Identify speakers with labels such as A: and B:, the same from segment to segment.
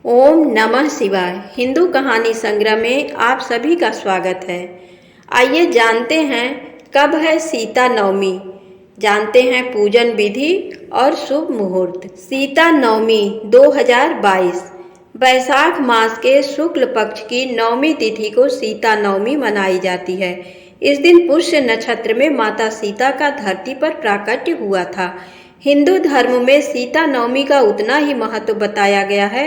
A: ओम नमः शिवाय। हिंदू कहानी संग्रह में आप सभी का स्वागत है। आइए जानते हैं कब है सीता नवमी। जानते हैं पूजन विधि और शुभ मुहूर्त। सीता नवमी 2022 वैशाख मास के शुक्ल पक्ष की नवमी तिथि को सीता नवमी मनाई जाती है। इस दिन पुष्य नक्षत्र में माता सीता का धरती पर प्राकट्य हुआ था। हिंदू धर्म में सीता नवमी का उतना ही महत्व बताया गया है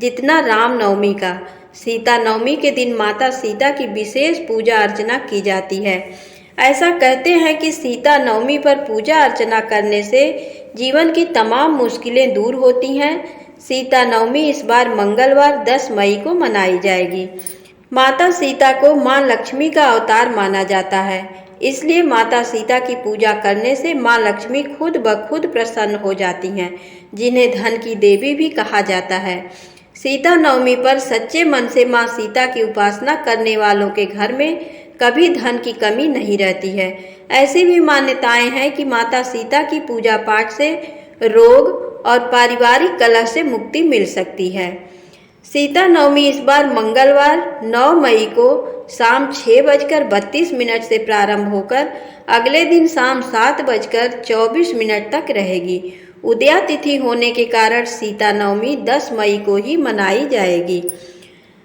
A: जितना राम नवमी का। सीता नवमी के दिन माता सीता की विशेष पूजा अर्चना की जाती है। ऐसा कहते हैं कि सीता नवमी पर पूजा अर्चना करने से जीवन की तमाम मुश्किलें दूर होती हैं। सीता नवमी इस बार मंगलवार 10 मई को मनाई जाएगी। माता सीता को मां लक्ष्मी का अवतार माना जाता है, इसलिए माता सीता की पूजा करने से मां लक्ष्मी खुद ब खुद प्रसन्न हो जाती हैं, जिन्हें धन की देवी भी कहा जाता है। सीता नवमी पर सच्चे मन से मां सीता की उपासना करने वालों के घर में कभी धन की कमी नहीं रहती है। ऐसी भी मान्यताएं हैं कि माता सीता की पूजा पाठ से रोग और पारिवारिक कलह से मुक्ति मिल सकती है। सीता नवमी इस बार मंगलवार 9 मई को शाम 6:32 से प्रारंभ होकर अगले दिन शाम 7:24 तक रहेगी। उदया तिथि होने के कारण सीता नवमी 10 मई को ही मनाई जाएगी।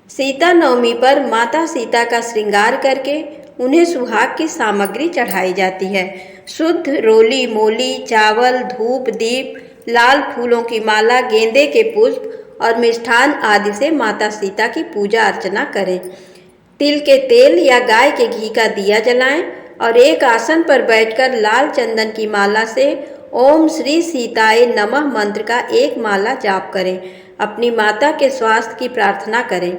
A: सीता नवमी पर माता सीता का श्रृंगार करके उन्हें सुहाग की सामग्री चढ़ाई जाती है। शुद्ध रोली मोली, चावल, धूप, दीप, लाल फूलों की माला, गेंदे के पुष्प और मिष्ठान आदि से माता सीता की पूजा अर्चना करें। तिल के तेल या गाय के घी का दिया जलाएं और एक आसन पर बैठकर लाल चंदन की माला से ओम श्री सीताय नमः मंत्र का एक माला जाप करें। अपनी माता के स्वास्थ्य की प्रार्थना करें।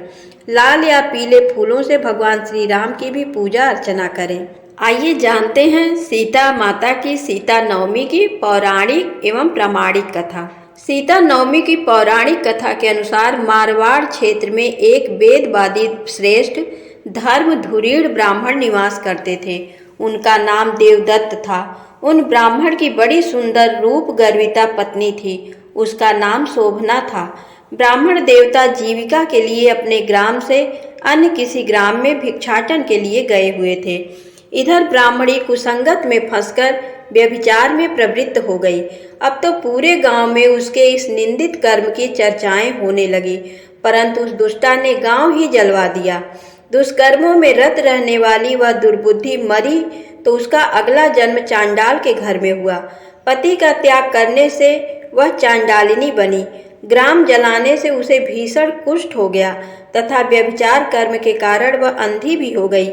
A: लाल या पीले फूलों से भगवान श्री राम की भी पूजा अर्चना करें। आइए जानते हैं सीता माता की सीता नवमी की पौराणिक एवं प्रामाणिक कथा। सीता नवमी की पौराणिक कथा के अनुसार मारवाड़ क्षेत्र में एक वेदवादी श्रेष्ठ धर्म धुरीण ब्राह्मण निवास करते थे। उनका नाम देवदत्त था। उन ब्राह्मण की बड़ी सुंदर रूप गर्विता पत्नी थी। उसका नाम शोभना था। ब्राह्मण देवता जीविका के लिए अपने ग्राम से अन्य किसी ग्राम में भिक्षाटन के लिए गए हुए थे। इधर ब्राह्मणी कुसंगत में फंसकर व्यभिचार में प्रवृत्त हो गई। अब तो पूरे गांव में उसके इस निंदित कर्म की चर्चाएं होने लगी, परंतु उस दुष्टा ने गांव ही जलवा दिया। दुष्कर्मों में रत रहने वाली वह दुर्बुद्धि मरी तो उसका अगला जन्म चांडाल के घर में हुआ। पति का त्याग करने से वह चांडालिनी बनी। ग्राम जलाने से उसे भीषण कुष्ठ हो गया तथा व्यभिचार कर्म के कारण वह अंधी भी हो गई।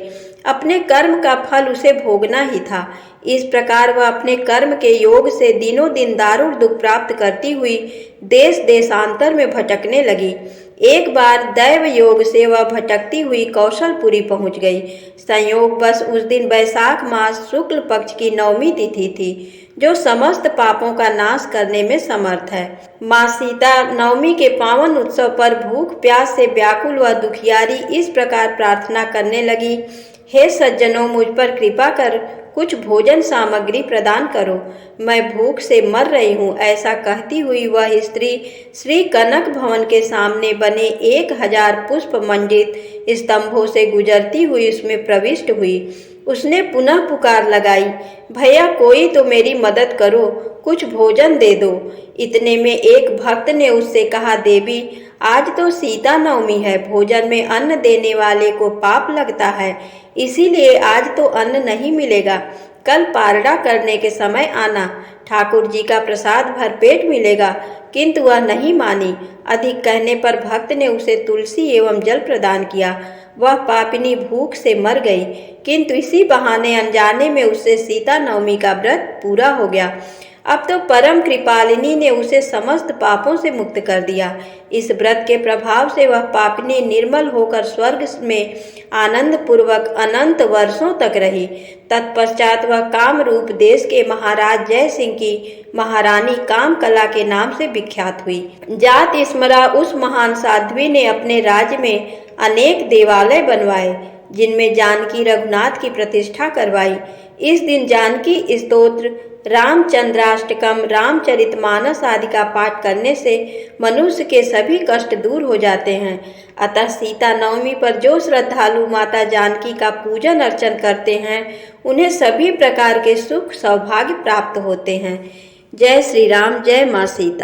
A: अपने कर्म का फल उसे भोगना ही था। इस प्रकार वह अपने कर्म के योग से दिनों दिन दारुण दुख प्राप्त करती हुई देश देशांतर में भटकने लगी। एक बार दैव योग से वह भटकती हुई कौशलपुरी पहुंच गई। संयोग बस उस दिन वैशाख मास शुक्ल पक्ष की नवमी तिथि थी, जो समस्त पापों का नाश करने में समर्थ है। माँ सीता नवमी के पावन उत्सव पर भूख प्यास से व्याकुल व दुखियारी इस प्रकार प्रार्थना करने लगी, हे सज्जनों, मुझ पर कृपा कर कुछ भोजन सामग्री प्रदान करो, मैं भूख से मर रही हूँ। ऐसा कहती हुई वह स्त्री श्री कनक भवन के सामने बने 1000 पुष्प मंडित स्तंभों से गुजरती हुई उसमें प्रविष्ट हुई। उसने पुनः पुकार लगाई, भैया कोई तो मेरी मदद करो, कुछ भोजन दे दो। इतने में एक भक्त ने उससे कहा, देवी आज तो सीता नवमी है, भोजन में अन्न देने वाले को पाप लगता है, इसीलिए आज तो अन्न नहीं मिलेगा। कल पारड़ा करने के समय आना, ठाकुर जी का प्रसाद भरपेट मिलेगा। किंतु वह नहीं मानी। अधिक कहने पर भक्त ने उसे तुलसी एवं जल प्रदान किया। वह पापिनी भूख से मर गई, किंतु इसी बहाने अनजाने में उससे सीता नवमी का व्रत पूरा हो गया। अब तो परम कृपालिनी ने उसे समस्त पापों से मुक्त कर दिया। इस व्रत के प्रभाव से वह पापिनी निर्मल होकर स्वर्ग में आनंद पूर्वक अनंत वर्षों तक रही। तत्पश्चात वह काम रूप देश के महाराज जय सिंह की महारानी काम कला के नाम से विख्यात हुई। जात स्मरा उस महान साध्वी ने अपने राज्य में अनेक देवालय बनवाए, जिनमें जानकी रघुनाथ की प्रतिष्ठा करवाई। इस दिन जानकी स्तोत्र रामचंद्राष्टकम, रामचरितमानस आदि का पाठ करने से मनुष्य के सभी कष्ट दूर हो जाते हैं। अतः सीता नवमी पर जो श्रद्धालु माता जानकी का पूजन अर्चन करते हैं उन्हें सभी प्रकार के सुख सौभाग्य प्राप्त होते हैं। जय श्री राम, जय माँ सीता।